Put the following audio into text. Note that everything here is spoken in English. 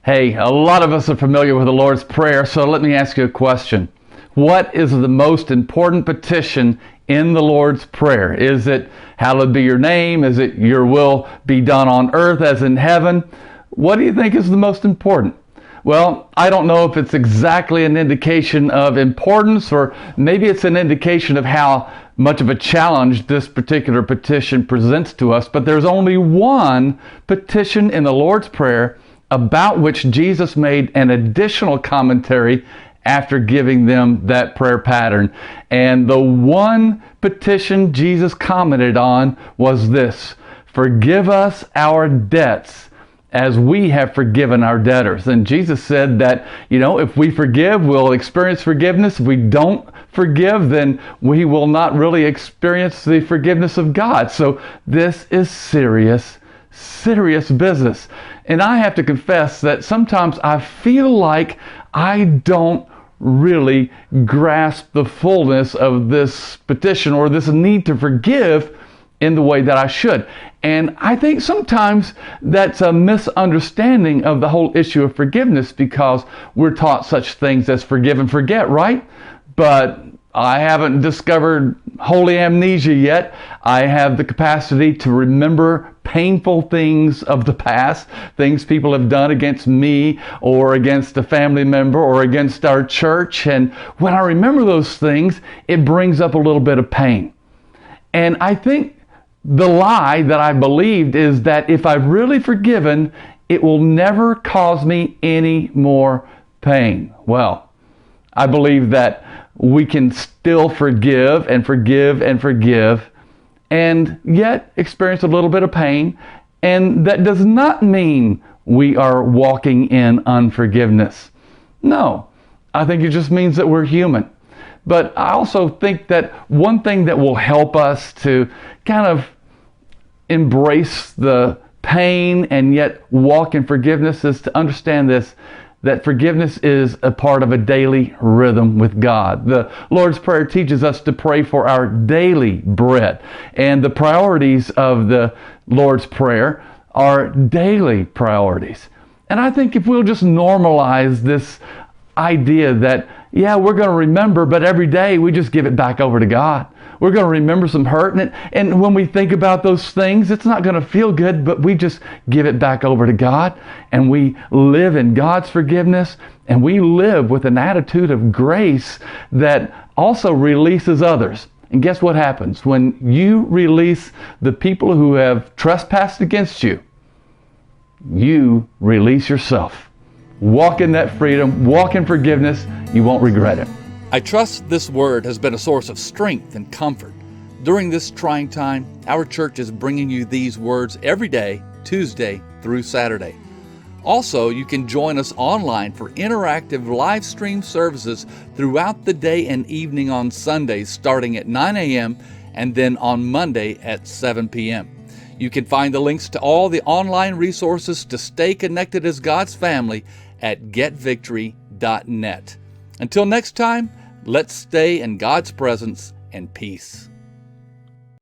Hey, a lot of us are familiar with the Lord's Prayer, so let me ask you a question. What is the most important petition in the Lord's Prayer? Is it, hallowed be your name? Is it, your will be done on earth as in heaven? What do you think is the most important? Well, I don't know if it's exactly an indication of importance, or maybe it's an indication of how much of a challenge this particular petition presents to us, but there's only one petition in the Lord's Prayer about which Jesus made an additional commentary after giving them that prayer pattern. And the one petition Jesus commented on was this: forgive us our debts as we have forgiven our debtors. And Jesus said that, if we forgive, we'll experience forgiveness. If we don't forgive, then we will not really experience the forgiveness of God. So this is serious business. And I have to confess that sometimes I feel like I don't really grasp the fullness of this petition or this need to forgive in the way that I should. And I think sometimes that's a misunderstanding of the whole issue of forgiveness, because we're taught such things as forgive and forget, right? But I haven't discovered holy amnesia yet. I have the capacity to remember painful things of the past, things people have done against me or against a family member or against our church. And when I remember those things, it brings up a little bit of pain. And I think the lie that I believed is that if I've really forgiven, it will never cause me any more pain. Well, I believe that we can still forgive and forgive and forgive, and yet experience a little bit of pain. And that does not mean we are walking in unforgiveness. No, I think it just means that we're human. But I also think that one thing that will help us to kind of embrace the pain and yet walk in forgiveness is to understand this, that forgiveness is a part of a daily rhythm with God. The Lord's Prayer teaches us to pray for our daily bread. And the priorities of the Lord's Prayer are daily priorities. And I think if we'll just normalize this idea that, we're going to remember, but every day we just give it back over to God. We're going to remember some hurt, and when we think about those things, it's not going to feel good, but we just give it back over to God, and we live in God's forgiveness, and we live with an attitude of grace that also releases others. And guess what happens? When you release the people who have trespassed against you, you release yourself. Walk in that freedom, walk in forgiveness. You won't regret it. I trust this word has been a source of strength and comfort. During this trying time, our church is bringing you these words every day, Tuesday through Saturday. Also, you can join us online for interactive live stream services throughout the day and evening on Sundays starting at 9 a.m. and then on Monday at 7 p.m. You can find the links to all the online resources to stay connected as God's family at getvictory.net. Until next time, let's stay in God's presence and peace.